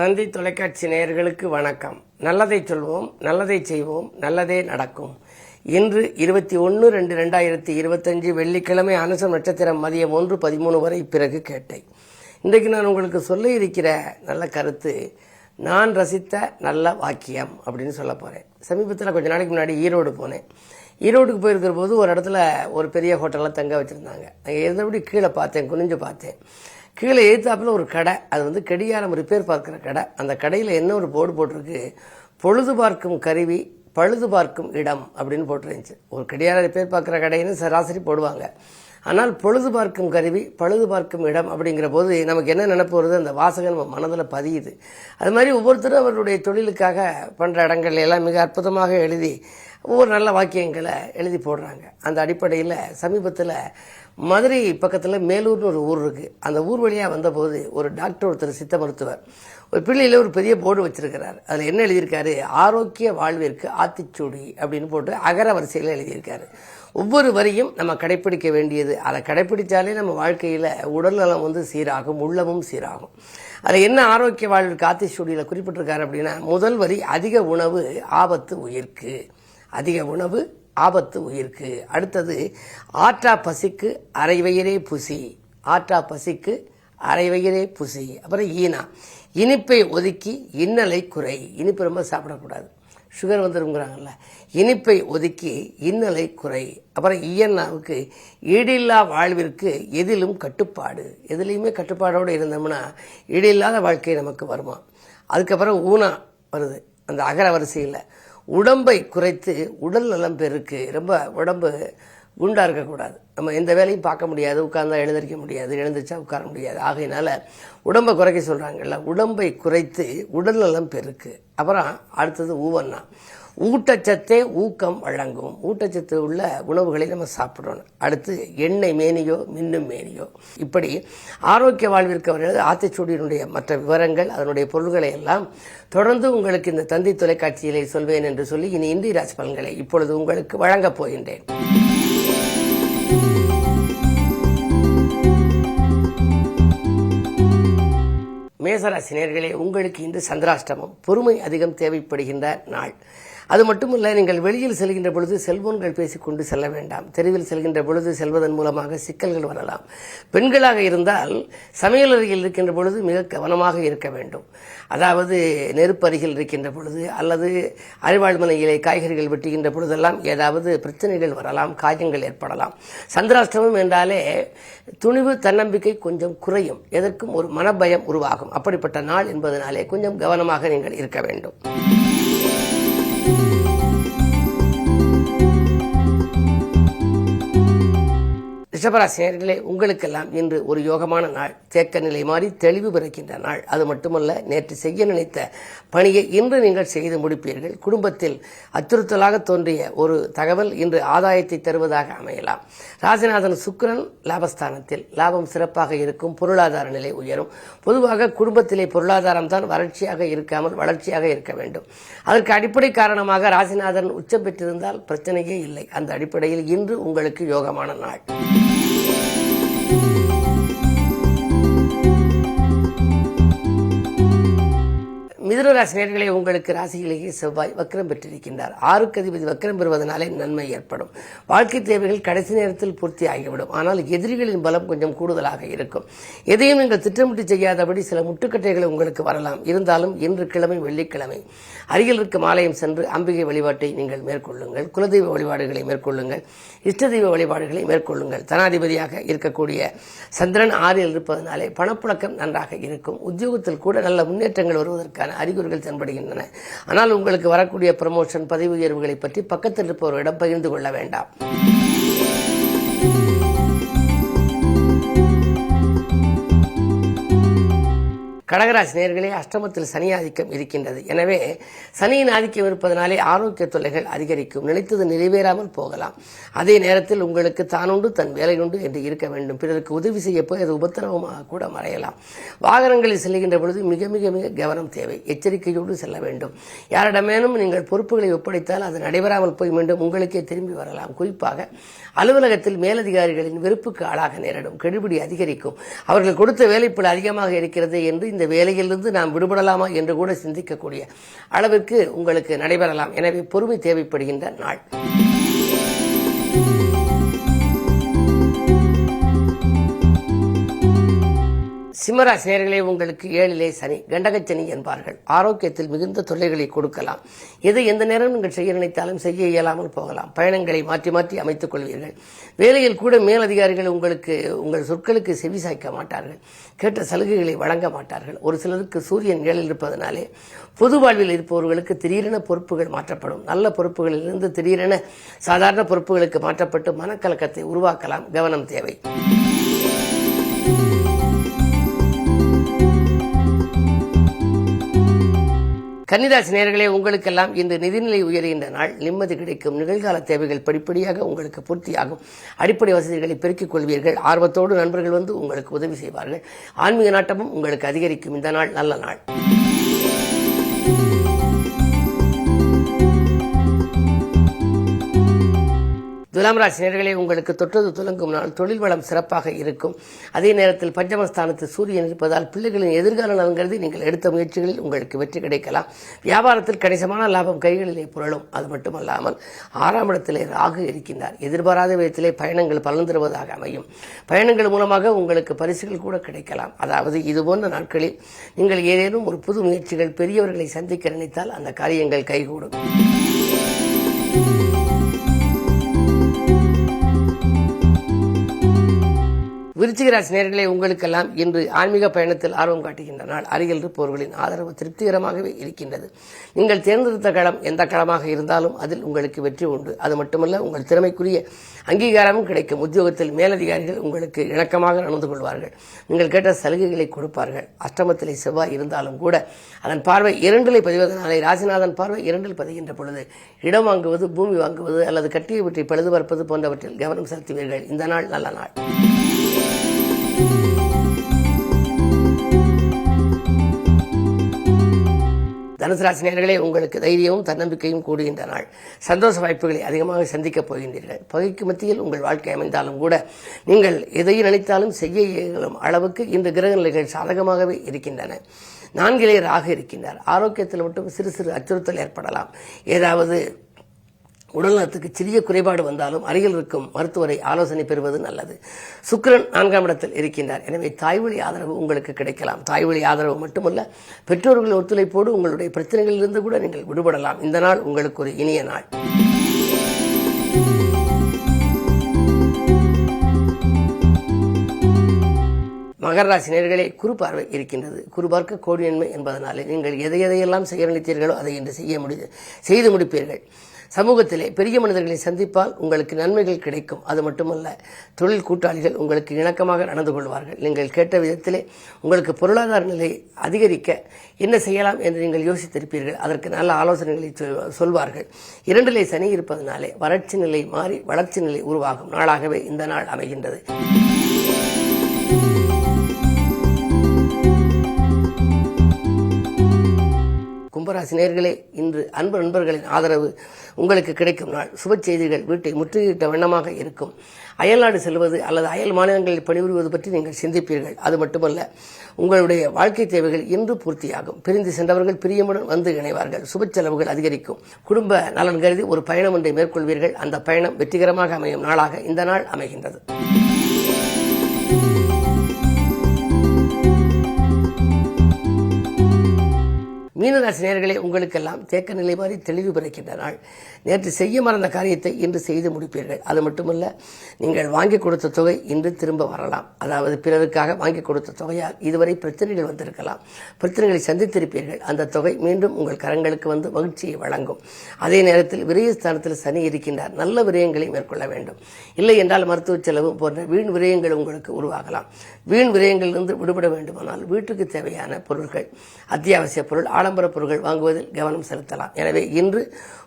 தந்தி தொலைக்காட்சி நேயர்களுக்கு வணக்கம். நல்லதை சொல்வோம், நல்லதை செய்வோம், நல்லதே நடக்கும். இன்று 21/2/2025 வெள்ளிக்கிழமை அனுசம் நட்சத்திரம் மதியம் 1:13 வரை பிறகு கேட்டை. இன்றைக்கு நான் உங்களுக்கு சொல்ல இருக்கிற நல்ல கருத்து, நான் ரசித்த நல்ல வாக்கியம் அப்படின்னு சொல்ல போகிறேன். சமீபத்தில் கொஞ்ச நாளைக்கு முன்னாடி ஈரோடு போனேன். ஈரோடுக்கு போயிருக்கிற போது ஒரு இடத்துல ஒரு பெரிய ஹோட்டலில் தங்க வச்சுருந்தாங்க. அங்கே இருந்தபடி கீழே பார்த்தேன், குனிஞ்சு பார்த்தேன். கீழே எழுத்தாப்பில் ஒரு கடை, அது கடிகாரம் ரிப்பேர் பார்க்குற கடை. அந்த கடையில் என்ன ஒரு போர்டு போட்டிருக்கு, பொழுது பார்க்கும் கருவி பழுது பார்க்கும் இடம் அப்படின்னு போட்டுருந்துச்சு. ஒரு கடிகாரம் ரிப்பேர் பார்க்குற கடைன்னு சராசரி போடுவாங்க. ஆனால் பொழுது பார்க்கும் கருவி பழுது பார்க்கும் இடம் அப்படிங்கிற போது நமக்கு என்ன நினைப்பு வருது, அந்த வாசகம் நம்ம மனதில் பதியுது. அது மாதிரி ஒவ்வொருத்தரும் அவருடைய தொழிலுக்காக பண்ணுற இடங்கள்ல எல்லாம் மிக அற்புதமாக எழுதி ஒவ்வொரு நல்ல வாக்கியங்களை எழுதி போடுறாங்க. அந்த அடிப்படையில் சமீபத்தில் மதுரை பக்கத்தில் மேலூர்னு ஒரு ஊர் இருக்குது. அந்த ஊர் வழியாக வந்தபோது ஒரு டாக்டர் ஒருத்தர், சித்த மருத்துவர், ஒரு பிள்ளையில் ஒரு பெரிய போர்டு வச்சிருக்கிறார். அதில் என்ன எழுதியிருக்காரு, ஆரோக்கிய வாழ்விற்கு ஆத்திச்சூடி அப்படின்னு போட்டு அகர வரிசையில் எழுதியிருக்காரு. ஒவ்வொரு வரியும் நம்ம கடைப்பிடிக்க வேண்டியது. அதை கடைப்பிடித்தாலே நம்ம வாழ்க்கையில் உடல் நலம் சீராகும், உள்ளமும் சீராகும். அதில் என்ன ஆரோக்கிய வாழ்விற்கு ஆத்திச்சூடியில் குறிப்பிட்டிருக்காரு அப்படின்னா, முதல் வரி, அதிக உணவு ஆபத்து உயிர்க்கு. அதிக உணவு ஆபத்து உயிர்க்கு. அடுத்தது, ஆற்றா பசிக்கு அரை வயிறே புசி. ஆற்றா பசிக்கு அரை வயிறே புசி. அப்புறம் ஈனா, இனிப்பை ஒதுக்கி இன்னலை குறை. இனிப்பு ரொம்ப சாப்பிடக்கூடாது, சுகர் வந்துருங்கிறாங்கல்ல. இனிப்பை ஒதுக்கி இன்னலை குறை. அப்புறம் ஈயன்னாவுக்கு ஈடில்லா வாழ்விற்கு எதிலும் கட்டுப்பாடு. எதுலேயுமே கட்டுப்பாடோடு இருந்தோம்னா ஈடில்லாத வாழ்க்கை நமக்கு வருமா. அதுக்கப்புறம் ஊனா வருது அந்த அகர வரிசையில். உடம்பை குறைத்து உடல் நலம் பெருக்கு. ரொம்ப உடம்பு குண்டாக இருக்கக்கூடாது. நம்ம எந்த வேலையும் பார்க்க முடியாது, உட்கார்ந்தா எழுந்திருக்க முடியாது, எழுந்திரிச்சா உட்கார முடியாது. ஆகையினால உடம்பை குறைக்க சொல்கிறாங்கல்ல, உடம்பை குறைத்து உடல் நலம் பெருக்கு. அப்புறம் அடுத்தது ஊவன்னா, ஊட்டச்சத்தே ஊக்கம் வழங்கும். ஊட்டச்சத்து உள்ள உணவுகளை நம்ம சாப்பிடணும். அடுத்து, எண்ணெய் மேனியோ மின்னும் மேனியோ. இப்படி ஆரோக்கிய வாழ்விற்கு அவர்கள் ஆத்திச்சூடியினுடைய மற்ற விவரங்கள், அதனுடைய பொருள்களை எல்லாம் தொடர்ந்து உங்களுக்கு இந்த தந்தி தொலைக்காட்சியிலே சொல்வேன் என்று சொல்லி இனி இந்திய ராசி பலன்களை இப்பொழுது உங்களுக்கு வழங்கப் போகின்றேன். மேசராசி நேயர்களே, உங்களுக்கு இன்று சந்திராஷ்டமம். பொறுமை அதிகம் தேவைப்படுகின்ற நாள். அது மட்டுமல்ல, நீங்கள் வெளியில் செல்கின்ற பொழுது செல்போன்கள் பேசிக்கொண்டு செல்ல வேண்டாம். தெருவில் செல்கின்ற பொழுது செல்வதன் மூலமாக சிக்கல்கள் வரலாம். பெண்களாக இருந்தால் சமையல் அறையில் இருக்கின்ற பொழுது மிக கவனமாக இருக்க வேண்டும். அதாவது நெருப்பருகில் இருக்கின்ற பொழுது அல்லது அரிவாள்மனையிலே காய்கறிகள் வெட்டுகின்ற பொழுதெல்லாம் ஏதாவது பிரச்சனைகள் வரலாம், காயங்கள் ஏற்படலாம். சந்திராஷ்டமம் என்றாலே துணிவு, தன்னம்பிக்கை கொஞ்சம் குறையும். எதற்கும் ஒரு மனபயம் உருவாகும். அப்படிப்பட்ட நாள் என்பதனாலே கொஞ்சம் கவனமாக நீங்கள் இருக்க வேண்டும். ரிஷபராசி நேயர்களே, உங்களுக்கெல்லாம் இன்று ஒரு யோகமான நாள். தேக்க நிலை மாறி தெளிவு பிறக்கின்ற நாள். அது மட்டுமல்ல, நேற்று செய்ய நினைத்த பணியை இன்று நீங்கள் செய்து முடிப்பீர்கள். குடும்பத்தில் அச்சுறுத்தலாக தோன்றிய ஒரு தகவல் இன்று ஆதாயத்தை தருவதாக அமையலாம். ராசிநாதன் சுக்கிரன் லாபஸ்தானத்தில், லாபம் சிறப்பாக இருக்கும். பொருளாதார நிலை உயரும். பொதுவாக குடும்பத்திலே பொருளாதாரம் தான் வறட்சியாக இருக்காமல் வளர்ச்சியாக இருக்க வேண்டும். அதற்கு அடிப்படை காரணமாக ராசிநாதன் உச்சம் பெற்றிருந்தால் பிரச்சனையே இல்லை. அந்த அடிப்படையில் இன்று உங்களுக்கு யோகமான நாள். மிதுனராசி நேயர்களே, உங்களுக்கு ராசியிலேயே செவ்வாய் வக்ரம் பெற்றிருக்கின்றார். 6க்கு அதிபதி வக்ரம் பெறுவதனாலே நன்மை ஏற்படும். வாழ்க்கை தேவைகள் கடைசி நேரத்தில் பூர்த்தி ஆகிவிடும். ஆனால் எதிரிகளின் பலம் கொஞ்சம் கூடுதலாக இருக்கும். எதையும் நீங்கள் திட்டமிட்டு செய்யாதபடி சில முட்டுக்கட்டைகள் உங்களுக்கு வரலாம். இருந்தாலும் இன்று கிழமை, வெள்ளிக்கிழமை, அருகில் இருக்கும் ஆலயம் சென்று அம்பிகை வழிபாட்டை நீங்கள் மேற்கொள்ளுங்கள். குலதெய்வ வழிபாடுகளை மேற்கொள்ளுங்கள். இஷ்ட தெய்வ வழிபாடுகளை மேற்கொள்ளுங்கள். தனாதிபதியாக இருக்கக்கூடிய சந்திரன் 6ல் இருப்பதனாலே பணப்புழக்கம் நன்றாக இருக்கும். உத்தியோகத்தில் கூட நல்ல முன்னேற்றங்கள் வருவதற்கான அறிகுறிகள் தென்படுகின்றன. ஆனால் உங்களுக்கு வரக்கூடிய ப்ரமோஷன், பதவி உயர்வுகளை பற்றி பக்கத்தில் இருப்பவர்களிடம் பகிர்ந்து கொள்ள வேண்டாம். கடகராசி நேயர்களே, அஷ்டமத்தில் சனி ஆதிக்கம் இருக்கின்றது. எனவே சனியின் ஆதிக்கம் இருப்பதனாலே ஆரோக்கிய தொல்லைகள் அதிகரிக்கும். நினைத்தது நிறைவேறாமல் போகலாம். அதே நேரத்தில் உங்களுக்கு தானுண்டு தன் வேலையுண்டு என்று இருக்க வேண்டும். பிறருக்கு உதவி செய்ய போய் அது உபத்திரவமாக கூட மறையலாம். வாகனங்களில் செல்கின்ற பொழுது மிக மிக மிக கவனம் தேவை. எச்சரிக்கையோடு செல்ல வேண்டும். யாரிடமேனும் நீங்கள் பொறுப்புகளை ஒப்படைத்தால் அது நடைபெறாமல் போய் மீண்டும் உங்களுக்கே திரும்பி வரலாம். குறிப்பாக அலுவலகத்தில் மேலதிகாரிகளின் வெறுப்புக்கு ஆளாக நேரிடும். கெடுபிடி அதிகரிக்கும். அவர்கள் கொடுத்த வேலைப்பளு அதிகமாக இருக்கிறது என்று இந்த இந்த வேலையிலிருந்து நாம் விடுபடலாமா என்று கூட சிந்திக்கக்கூடிய அளவிற்கு உங்களுக்கு நடைபெறலாம். எனவே பொறுமை தேவைப்படுகின்ற நாள். சிம்மராசி நேயர்களே, உங்களுக்கு 7லே சனி, கண்டகச்சனி என்பார்கள். ஆரோக்கியத்தில் மிகுந்த தொல்லைகளை கொடுக்கலாம். எதை எந்த நேரம் நீங்கள் செய்ய நினைத்தாலும் செய்ய இயலாமல் போகலாம். பயணங்களை மாற்றி மாற்றி அமைத்துக் கொள்வீர்கள். வேலையில் கூட மேலதிகாரிகள் உங்கள் சொற்களுக்கு செவி சாய்க்க மாட்டார்கள். கேட்ட சலுகைகளை வழங்க மாட்டார்கள். ஒரு சிலருக்கு சூரியன் 7ல் இருப்பதனாலே பொது வாழ்வில் இருப்பவர்களுக்கு திடீரென பொறுப்புகள் மாற்றப்படும். நல்ல பொறுப்புகளிலிருந்து திடீரென சாதாரண பொறுப்புகளுக்கு மாற்றப்பட்டு மனக்கலக்கத்தை உருவாக்கலாம். கவனம் தேவை. கன்னிராசி நேயர்களே, உங்களுக்கெல்லாம் இன்று நிதிநிலை உயர்கின்ற நாள். நிம்மதி கிடைக்கும். நிகழ்கால தேவைகள் படிப்படியாக உங்களுக்கு பூர்த்தியாகும். அடிப்படை வசதிகளை பெருக்கிக் கொள்வீர்கள். ஆர்வத்தோடு நண்பர்கள் வந்து உங்களுக்கு உதவி செய்வார்கள். ஆன்மீக நாட்டமும் உங்களுக்கு அதிகரிக்கும். இந்த நாள் நல்ல நாள். துலாம் ராசி நேயர்களே, உங்களுக்கு தொட்டது துலங்கும் நாள். தொழில் வளம் சிறப்பாக இருக்கும். அதே நேரத்தில் பஞ்சமஸ்தானத்தில் சூரியன் இருப்பதால் பிள்ளைகளின் எதிர்கால நலன்கிறது நீங்கள் எடுத்த முயற்சிகளில் உங்களுக்கு வெற்றி கிடைக்கலாம். வியாபாரத்தில் கணிசமான லாபம் கைகளிலே புரளும். அது மட்டுமல்லாமல் 6ஆம் இடத்திலே ராகு இருக்கின்றார். எதிர்பாராத விதத்திலே பயணங்கள் பலன் தருவதாக அமையும். பயணங்கள் மூலமாக உங்களுக்கு பரிசுகள் கூட கிடைக்கலாம். அதாவது இதுபோன்ற நாட்களில் நீங்கள் ஏதேனும் ஒரு புது முயற்சிகள், பெரியவர்களை சந்திக்க நினைத்தால் அந்த காரியங்கள் கைகூடும். விருச்சிக ராசி நேயர்களே, உங்களுக்கெல்லாம் இன்று ஆன்மீக பயணத்தில் ஆர்வம் காட்டுகின்ற நாள். அருகில் இருப்பவர்களின் ஆதரவு திருப்திகரமாகவே இருக்கின்றது. நீங்கள் தேர்ந்தெடுத்த களம் எந்த களமாக இருந்தாலும் அதில் உங்களுக்கு வெற்றி உண்டு. அது மட்டுமல்ல, உங்கள் திறமைக்குரிய அங்கீகாரமும் கிடைக்கும். உத்தியோகத்தில் மேலதிகாரிகள் உங்களுக்கு இணக்கமாக நடந்து கொள்வார்கள். நீங்கள் கேட்ட சலுகைகளை கொடுப்பார்கள். அஷ்டமத்திலே செவ்வாய் இருந்தாலும் கூட அதன் பார்வை 2ல் பதிவதனாலே, ராசிநாதன் பார்வை 2ல் பதிகின்ற பொழுது இடம் வாங்குவது, பூமி வாங்குவது அல்லது கட்டியை பற்றி பழுது பார்ப்பது போன்றவற்றில் கவனம் செலுத்துவீர்கள். இந்த நாள் நல்ல நாள். தனுசு ராசி நேயர்களே, உங்களுக்கு தைரியமும் தன்னம்பிக்கையும் கூடுகின்ற நாள். சந்தோஷ வாய்ப்புகளை அதிகமாக சந்திக்கப் போகின்றீர்கள். பகைக்கு மத்தியில் உங்கள் வாழ்க்கை அமைந்தாலும் கூட நீங்கள் எதையும் நினைத்தாலும் செய்ய இயலும் அளவுக்கு இந்த கிரக நிலைகள் சாதகமாகவே இருக்கின்றன. 4லே ராகு இருக்கின்றார். ஆரோக்கியத்தில் மட்டும் சிறு சிறு அச்சுறுத்தல் ஏற்படலாம். ஏதாவது உடல்நலத்துக்கு சிறிய குறைபாடு வந்தாலும் அருகில் இருக்கும் மருத்துவரை ஆலோசனை பெறுவது நல்லது. சுக்கிரன் 4ஆம் இடத்தில் இருக்கின்றார். எனவே தாய்வழி ஆதரவு உங்களுக்கு கிடைக்கலாம். தாய்வழி ஆதரவு மட்டுமல்ல, பெற்றோர்களின் ஒத்துழைப்போடு உங்களுடைய பிரச்சனைகளிலிருந்து கூட நீங்கள் விடுபடலாம். இந்த நாள் உங்களுக்கு ஒரு இனிய நாள். மகர ராசி நேயர்களே, குரு பார்வை இருக்கின்றது. குரு பார்க்க கோடி நன்மை என்பதனாலே நீங்கள் எதையெல்லாம் செய்ய நினைத்தீர்களோ அதை இன்று செய்து முடிப்பீர்கள். சமூகத்திலே பெரிய மனிதர்களை சந்திப்பால் உங்களுக்கு நன்மைகள் கிடைக்கும். அது மட்டுமல்ல, தொழில் கூட்டாளிகள் உங்களுக்கு இணக்கமாக நடந்து கொள்வார்கள். நீங்கள் கேட்ட விதத்திலே உங்களுக்கு பொருளாதார நிலை அதிகரிக்க என்ன செய்யலாம் என்று நீங்கள் யோசித்திருப்பீர்கள். அதற்கு நல்ல ஆலோசனைகளை சொல்வார்கள். 2லே சனி இருப்பதனாலே வறட்சி நிலை மாறி வளர்ச்சி நிலை உருவாகும் நாளாகவே இந்த நாள் அமைகின்றது. கும்பராசி நேயர்களே, இன்று அன்பு நண்பர்களின் ஆதரவு உங்களுக்கு கிடைக்கும் நாள். சுப செய்திகள் வீட்டை முற்றுகையிட்ட வண்ணமாக இருக்கும். அயல்நாடு செல்வது அல்லது அயல் மாநிலங்களில் பணிபுரிவது பற்றி நீங்கள் சிந்திப்பீர்கள். அது மட்டுமல்ல, உங்களுடைய வாழ்க்கை தேவைகள் இன்று பூர்த்தியாகும். பிரிந்து சென்றவர்கள் பிரியமுடன் வந்து இணைவார்கள். சுப செலவுகள் அதிகரிக்கும். குடும்ப நலன் கருதி ஒரு பயணம் ஒன்றை மேற்கொள்வீர்கள். அந்த பயணம் வெற்றிகரமாக அமையும் நாளாக இந்த நாள் அமைகின்றது. மீனராசி நேயர்களே, உங்களுக்கெல்லாம் தேக்க நிலை மாறி தெளிவு பிறக்கின்ற நாள். நேற்று செய்ய மறந்த காரியத்தை இன்று செய்து முடிப்பீர்கள். அது மட்டுமல்ல, நீங்கள் வாங்கி கொடுத்த தொகை இன்று திரும்ப வரலாம். அதாவது பிறருக்காக வாங்கி கொடுத்த தொகையால் இதுவரை பிரச்சனைகள் வந்திருக்கலாம். பிரச்சனைகளை சந்தித்திருப்பீர்கள். அந்த தொகை மீண்டும் உங்கள் கரங்களுக்கு வந்து மகிழ்ச்சியை வழங்கும். அதே நேரத்தில் விரயஸ்தானத்தில் சனி இருக்கின்றார். நல்ல விரயங்களை மேற்கொள்ள வேண்டும். இல்லை என்றால் மருத்துவ செலவு போன்ற வீண் விரயங்கள் உங்களுக்கு உருவாகலாம். வீண் விரயங்களிலிருந்து விடுபட வேண்டுமானால் வீட்டுக்கு தேவையான பொருட்கள், அத்தியாவசிய பொருள், ஆடம்பர பொருட்கள் வாங்குவதில் கவனம் செலுத்தலாம். எனவே இன்று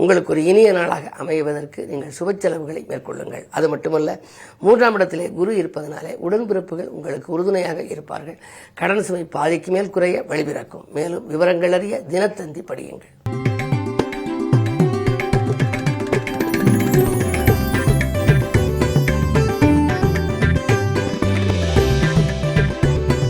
உங்களுக்கு ஒரு இனிய நாளாக அமைவதற்கு நீங்கள் சுப செலவுகளை மேற்கொள்ளுங்கள். அது மட்டுமல்ல, 3ஆம் இடத்திலே குரு இருப்பதனாலே உடன்பிறப்புகள் உங்களுக்கு உறுதுணையாக இருப்பார்கள். கடன் சுமை பாதிக்கு மேல் குறைய வழிபிறக்கும். மேலும் விவரங்கள் அறிய தினத்தந்தி படியுங்கள்.